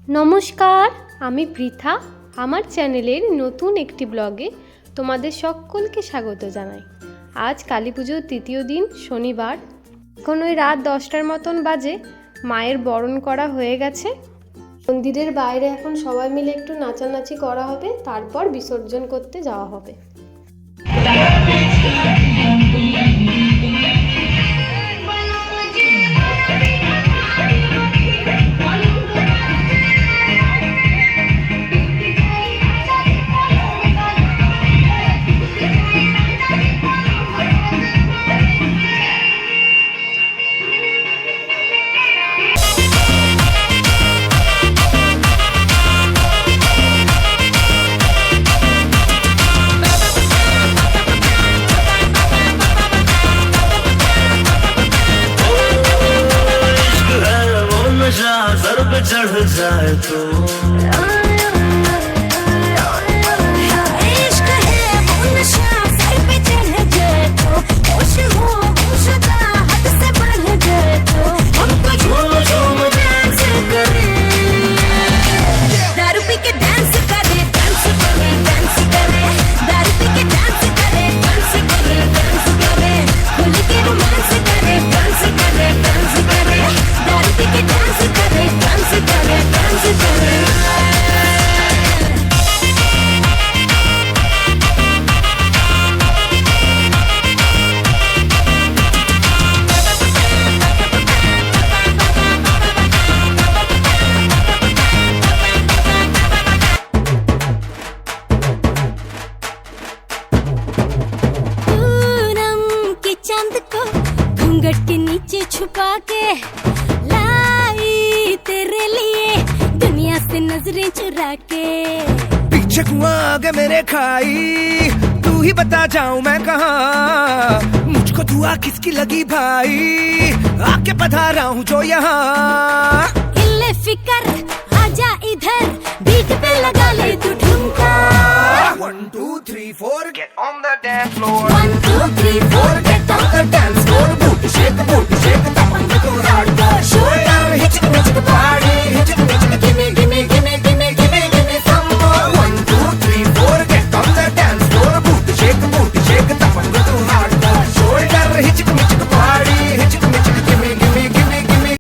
নমস্কার, আমি পৃথা। আমার চ্যানেলের নতুন একটি ব্লগে তোমাদের সকলকে স্বাগত জানাই। আজ কালী পুজোর তৃতীয় দিন, শনিবার। এখন ওই রাত 10টার মতন বাজে। মায়ের বরণ করা হয়ে গেছে। মন্দিরের বাইরে এখন সবাই মিলে একটু নাচানাচি করা হবে, তারপর বিসর্জন করতে যাওয়া হবে। सर पे चढ़ जाए तो इश्क है वो नशा सर पे चढ़ जाए तो होश हो होशदा हद से बढ़ जाए तो हमको झूम झूम डांस करे, दारू पी के डांस करे, डांस करे, डांस करे, दारू पी के डांस करे, डांस करे, डांस करे, खुल के रोमांस करे, डांस करे, डांस करे, दारू पी के डांस करे, डांस करे, डांस करे। पूनम के चांद को घूंघट के नीचे छुपा के लाई तेरे लिए दुनिया से नजरें चुरा के। पीछे कुआं आगे मेरे खाई, तू ही बता जाऊं मैं कहाँ। मुझको दुआ किसकी लगी भाई, आके पधारा हूँ जो यहाँ। इल्ले फिकर आजा इधर, बीट पे लगा ले तू ठुमका। 1 2 3 4 get on the dance floor. 1 2 3 4 get on the dance floor. Booty shake, tapanga tu hardcore. Shoulder hitching, hitching party, hitching, hitching. Gimme, gimme, gimme, gimme, gimme, gimme some more. 1 2 3 4 get on the dance floor. Booty shake, tapanga tu hardcore. Shoulder hitching, hitching party, hitching, hitching. Gimme, gimme, gimme, gimme.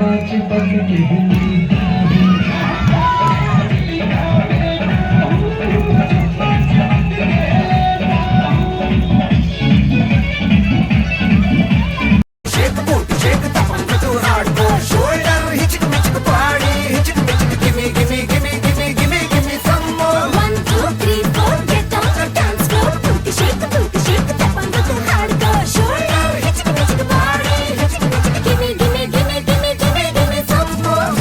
Shake the booty, shake the top and do hardcore. Shoulder, hitchik, mitchik, body, hitchik, mitchik. Gimme, gimme, gimme, gimme, gimme, gimme some more. 1, 2, 3, 4, get on the dance floor. Booty shake, step on the hardcore. Shoulder, Hitchik, mitchik, body, hitchik, mitchik. gimme, gimme, gimme, gimme, gimme, gimme some more.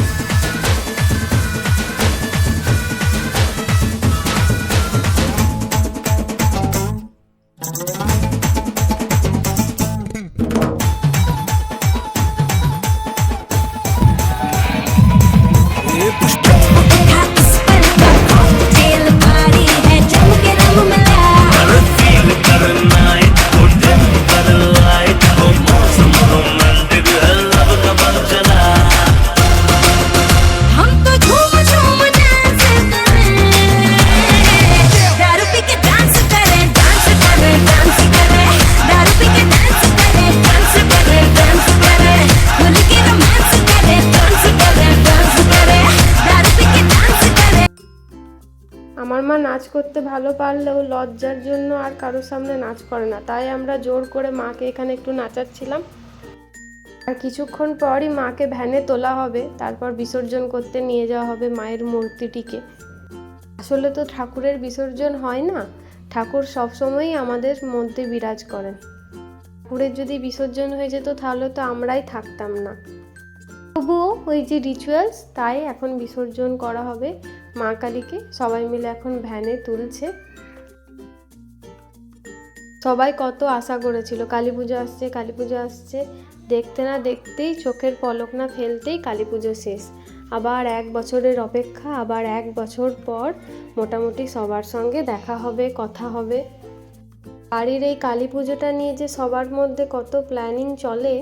हाथ इस पर का cocktail party है, जम के रंग मिला. कर फील कर नाइट ओ दिन कर लाइट ओ मौसम रोमांटिक है लब का बल चला हम तो झूम झूम डांस करें, दारू पी के डांस करें, डांस करें, डांस करें, दारू पी के डांस करें, डांस करें, डांस करें, खुल के रोमांस करें, डांस करें, डांस करें, दारू पी के डांस करें. আমার মা নাচ করতে ভালো পারলেও লজ্জার জন্য আর কারোর সামনে নাচ করে না, তাই আমরা জোর করে মাকে এখানে একটু নাচাচ্ছিলাম। আর কিছুক্ষণ পরই মাকে ভ্যানে তোলা হবে, তারপর বিসর্জন করতে নিয়ে যাওয়া হবে মায়ের মূর্তিটিকে। আসলে তো ঠাকুরের বিসর্জন হয় না, ঠাকুর সবসময়ই আমাদের মধ্যে বিরাজ করেন। ঠাকুরের যদি বিসর্জন হয়ে যেত তাহলে তো আমরাই থাকতাম না। তবুও ওই যে রিচুয়ালস, তাই এখন বিসর্জন করা হবে মা কালীকে। সবাই মিলে এখন ভ্যানে তুলছে। সবাই কত আশা করেছিল কালী পুজো আসছে, কালী পুজো আসছে, দেখতে না দেখতেই চোখের পলক না ফেলতেই কালী পুজো শেষ। আবার 1 বছরের অপেক্ষা, আবার 1 বছর পর মোটামুটি সবার সঙ্গে দেখা হবে, কথা হবে। বাড়ির এই কালী পুজোটা নিয়ে যে সবার মধ্যে কত প্ল্যানিং চলে।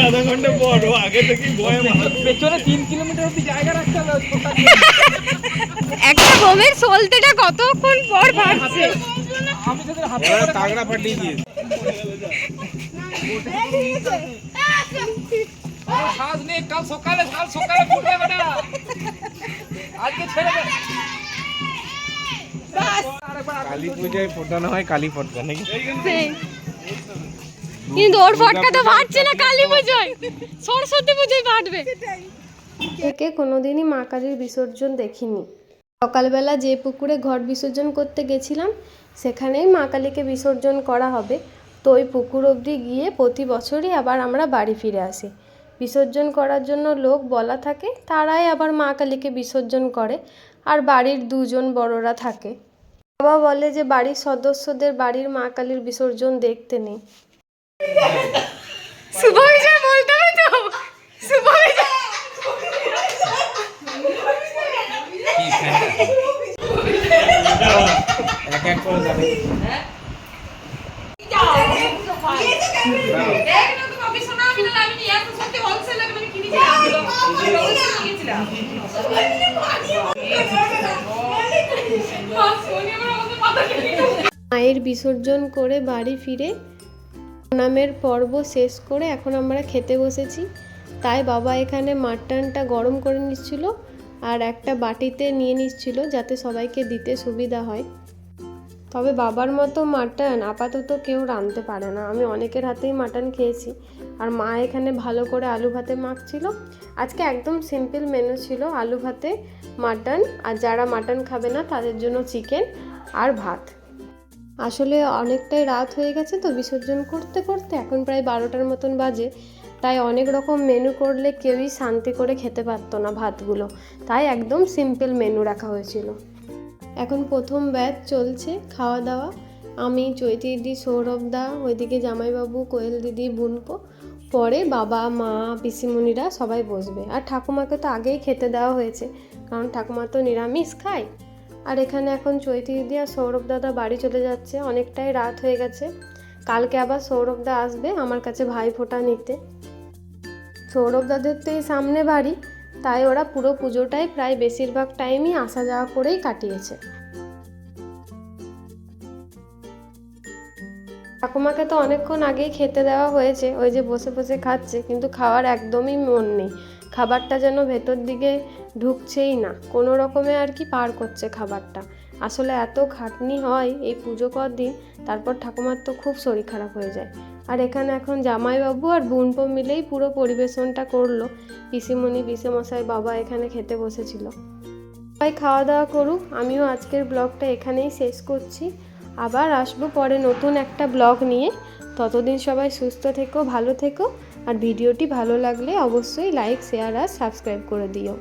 আধা ঘন্টা পর ও আগে থেকে ভয়ে পেছনে 3 কিলোমিটার অব্দি জায়গা রাখতে হবে। একটা বোমের সলতেটা কতক্ষণ পর ভাবছে। আমি তোদের হাতে তাগড়া ফাটিয়ে দিয়েছি। শ্বাস নে, কাল সকালে ফুটবে বেটা, আজকে ছেড়ে দে। কালী পূজায় ফোটানো হয় কালী ফটকা নাকি? কিন্তু ওর ফটকা তো ফাটছে না কালী পুজোয়, সরস্বতী পুজোয় ফাটবে। থেকে কোনোদিনই মা কালীর বিসর্জন দেখিনি। সকালবেলা যে পুকুরে ঘট বিসর্জন করতে গেছিলাম সেখানেই মা কালীকে বিসর্জন করা হবে, তো ওই পুকুর অবধি গিয়ে প্রতি বছরই আবার আমরা বাড়ি ফিরে আসি। বিসর্জন করার জন্য লোক বলা থাকে, তারাই আবার মা কালীকে বিসর্জন করে, আর বাড়ির দুজন বড়রা থাকে। বাবা বলে যে বাড়ির সদস্যদের বাড়ির মা কালীর বিসর্জন দেখতে নেই। শুভ বিজয় বলতে হবে তো, শুভ বিজয়। এক এক করে যাবে। মায়ের বিসর্জন করে বাড়ি ফিরে প্রণামের পর্ব শেষ করে এখন আমরা খেতে বসেছি। তাই বাবা এখানে মাটনটা গরম করে নিচ্ছিল আর একটা বাটিতে নিয়ে নিচ্ছিল যাতে সবাইকে দিতে সুবিধা হয়। তবে বাবার মতো মাটন আপাতত কেউ রাঁধতে পারে না। আমি অনেকের হাতেই মাটন খেয়েছি। আর মা এখানে ভালো করে আলু ভাতে মাখছিল। আজকে একদম সিম্পল মেনু ছিল, আলু ভাতে মাটন, আর যারা মাটন খাবে না তাদের জন্য চিকেন আর ভাত। আসলে অনেকটাই রাত হয়ে গেছে তো বিসর্জন করতে করতে, এখন প্রায় 12টার মতন বাজে। তাই অনেক রকম মেনু করলে কেউই শান্তি করে খেতে পারতো না ভাতগুলো, তাই একদম সিম্পল মেনু রাখা হয়েছিল। এখন প্রথম ব্যাচ চলছে খাওয়া দাওয়া। আমি, চৈতি দিদি, সৌরভ দা, ওইদিকে জামাইবাবু, কোয়েল দিদি, বুনপো, পরে বাবা, মা, পিসিমণিরা সবাই বসবে। আর ঠাকুমাকে তো আগেই খেতে দেওয়া হয়েছে, কারণ ঠাকুমা তো নিরামিষ খায়। আর এখানে এখন চৈতি দিদি আর সৌরভ দাদা বাড়ি চলে যাচ্ছে, অনেকটাই রাত হয়ে গেছে। কালকে আবার সৌরভদা আসবে আমার কাছে ভাইফোঁটা নিতে। সৌরভদাদের তো এই সামনে বাড়ি, তাই ওরা পুরো পুজোটাই প্রায় বেশিরভাগ টাইমই আসা যাওয়া করেই কাটিয়েছে। ঠাকুমাকে তো অনেকক্ষণ আগেই খেতে দেওয়া হয়েছে, ওই যে বসে বসে খাচ্ছে, কিন্তু খাওয়ার একদমই মন নেই। খাবারটা যেন ভেতর দিকে ঢুকছেই না, কোনো রকমে আর কি পার করছে খাবারটা। আসলে এত খাটনি হয় এই পুজো দিন, তারপর ঠাকুমার তো খুব শরীর খারাপ হয়ে যায়। আর এখানে এখন জামাইবাবু আর বোনপো মিলেই পুরো পরিবেশনটা করলো। পিসিমণি, পিসেমশাই, বাবা এখানে খেতে বসেছিল। সবাই খাওয়া দাওয়া করুক, আমিও আজকের ব্লগটা এখানেই শেষ করছি। আবার আসবো পরে নতুন একটা ব্লগ নিয়ে। ততদিন সবাই সুস্থ থেকো, ভালো থেকো, আর ভিডিওটি ভালো লাগলে অবশ্যই লাইক, শেয়ার আর সাবস্ক্রাইব করে দিও।